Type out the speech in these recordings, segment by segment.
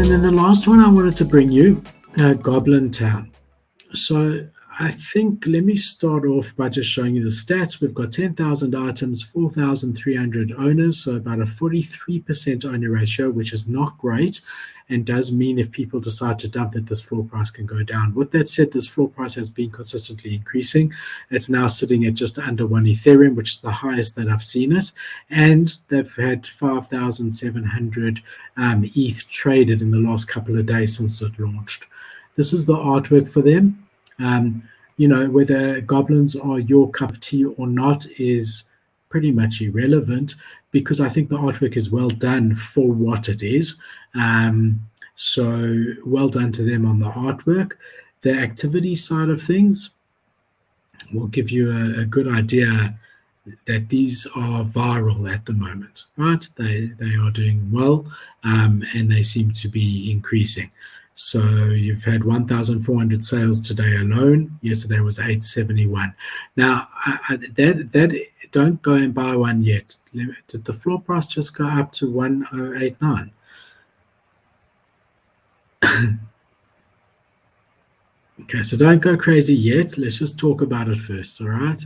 And then the last one I wanted to bring you, Goblintown. So I think let me start off by just showing you the stats. We've got 10,000 items, 4,300 owners, so about a 43% owner ratio, which is not great and does mean if people decide to dump it, this floor price can go down. With that said, this floor price has been consistently increasing. It's now sitting at just under 1 Ethereum, which is the highest that I've seen it. And they've had 5,700 ETH traded in the last couple of days since it launched. This is the artwork for them. Whether goblins are your cup of tea or not is pretty much irrelevant, because I think the artwork is well done for what it is. So well done to them on the artwork. The activity side of things will give you a good idea that these are viral at the moment, right? They are doing well, and they seem to be increasing. So you've had 1,400 sales today alone. Yesterday was 871. Now, that don't go and buy one yet. Did the floor price just go up to 1,089? Okay, so don't go crazy yet. Let's just talk about it first, all right?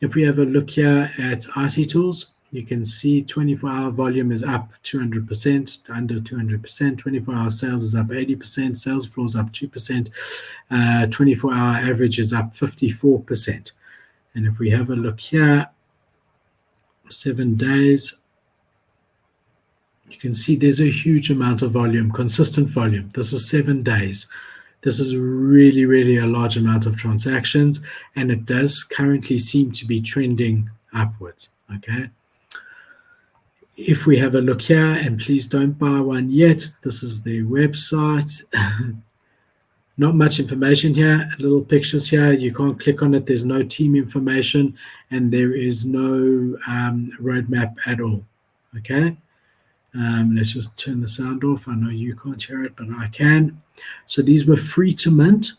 If we have a look here at IC Tools, you can see 24-hour volume is up 200%, under 200%. 24-hour sales is up 80%. Sales floor is up 2%. 24-hour average is up 54%. And if we have a look here, 7 days, you can see there's a huge amount of volume, consistent volume. This is 7 days. This is really, really a large amount of transactions, and it does currently seem to be trending upwards, okay? If we have a look here, and please don't buy one yet, this is their website. Not much information here, little pictures here. You can't click on it. There's no team information, and there is no roadmap at all, okay? Let's just turn the sound off. I know you can't hear it, but I can. So these were free to mint.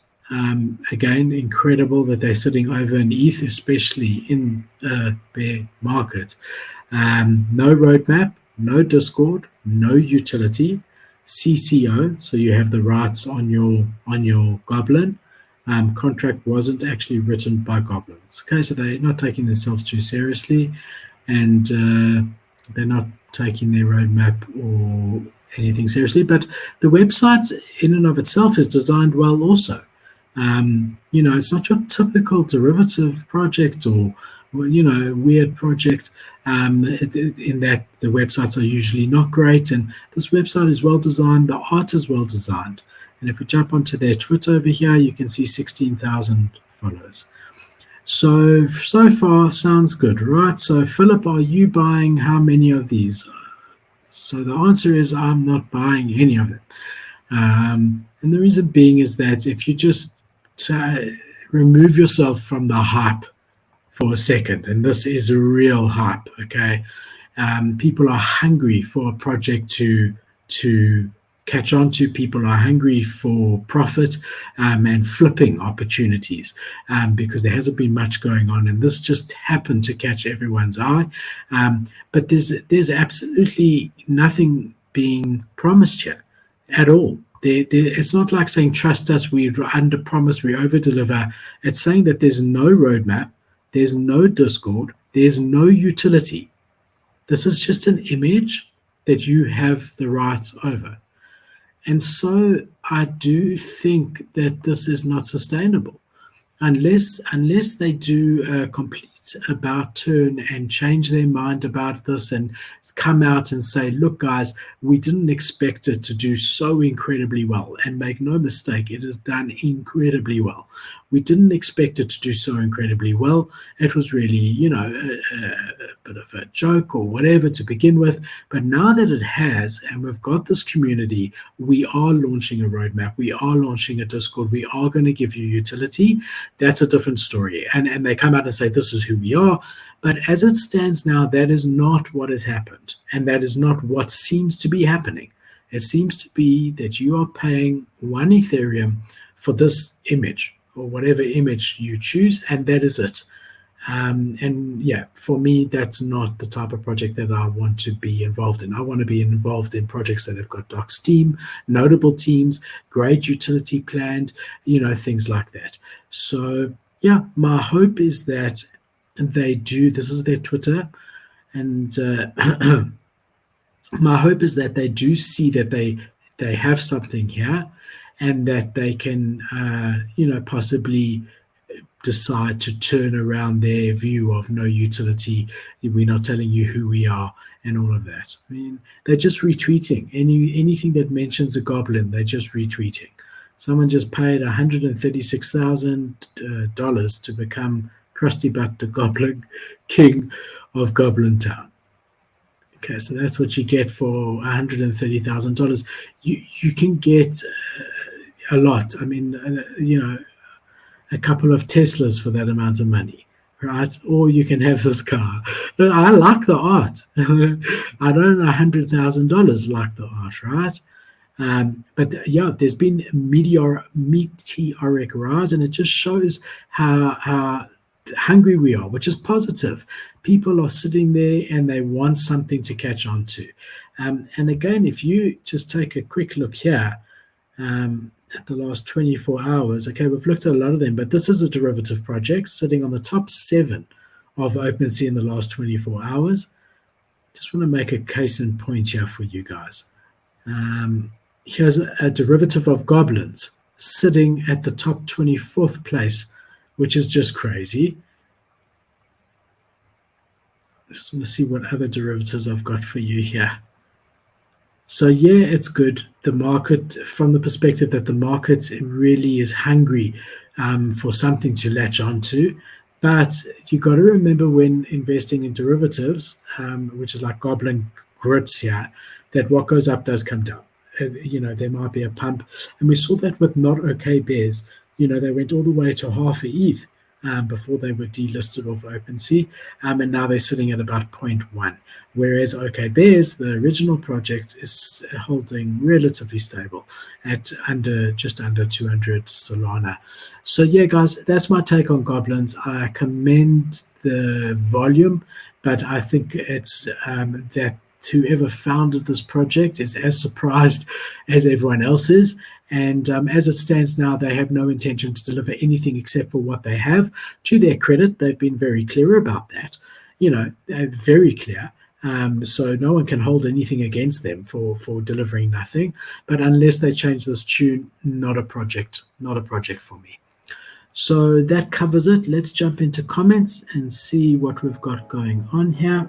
Again, incredible that they're sitting over an ETH, especially in a bear market. No roadmap, no Discord, no utility, CCO, so you have the rights on your Goblin. Contract wasn't actually written by goblins. Okay, so they're not taking themselves too seriously, and they're not taking their roadmap or anything seriously. But the website in and of itself is designed well also. It's not your typical derivative project or weird project, in that the websites are usually not great, and this website is well designed, the art is well designed. And if we jump onto their Twitter over here, you can see 16,000 followers. So far sounds good, right? So Philip, are you buying how many of these? So the answer is I'm not buying any of them. And the reason being is that if you just remove yourself from the hype for a second, and this is a real hype, okay? People are hungry for a project to catch on to. People are hungry for profit and flipping opportunities, because there hasn't been much going on, and this just happened to catch everyone's eye. But there's absolutely nothing being promised here at all. It's not like saying, trust us, we under promise, we over deliver. It's saying that there's no roadmap, there's no Discord, there's no utility. This is just an image that you have the rights over. And so I do think that this is not sustainable unless they do a complete about turn and change their mind about this and come out and say, look guys, we didn't expect it to do so incredibly well. And make no mistake, it has done incredibly well. We didn't expect it to do so incredibly well. It was really, a bit of a joke or whatever to begin with. But now that it has, and we've got this community, we are launching a roadmap. We are launching a Discord. We are going to give you utility. That's a different story. And they come out and say, this is who we are. But as it stands now, that is not what has happened. And that is not what seems to be happening. It seems to be that you are paying 1 Ethereum for this image, or whatever image you choose, and that is it. And yeah, for me, that's not the type of project that I want to be involved in. I want to be involved in projects that have got docs team, notable teams, great utility planned, things like that. So yeah, my hope is that they do. This is their Twitter, and my hope is that they do see that they have something here, and that they can, possibly decide to turn around their view of no utility. We're not telling you who we are and all of that. I mean, they're just retweeting anything that mentions a goblin. They're just retweeting. Someone just paid $136,000 to become Krusty Butt, the Goblin King of Goblintown. Okay, so that's what you get for $130,000. You can get a lot. I mean, a couple of Teslas for that amount of money, right? Or you can have this car. Look, I like the art. I don't $100,000 like the art, right? But yeah, there's been meteoric rise, and it just shows how hungry we are, which is positive. People are sitting there and they want something to catch on to. And again, if you just take a quick look here, at the last 24 hours, okay, we've looked at a lot of them, but this is a derivative project sitting on the top 7 of OpenSea in the last 24 hours. Just want to make a case in point here for you guys. Here's a derivative of goblins sitting at the top 24th place, which is just crazy. I just want to see what other derivatives I've got for you here. So yeah, it's good. The market, from the perspective that the market really is hungry for something to latch onto. But you got to remember when investing in derivatives, which is like Goblin grits here, that what goes up does come down. There might be a pump. And we saw that with not okay bears. They went all the way to half a ETH before they were delisted off OpenSea. And now they're sitting at about 0.1. Whereas OK Bears, the original project, is holding relatively stable at just under 200 Solana. So yeah, guys, that's my take on goblins. I commend the volume, but I think it's that whoever founded this project is as surprised as everyone else is. And as it stands now, they have no intention to deliver anything except for what they have. To their credit, they've been very clear about that. Very clear. So no one can hold anything against them for delivering nothing. But unless they change this tune, not a project for me. So that covers it. Let's jump into comments and see what we've got going on here.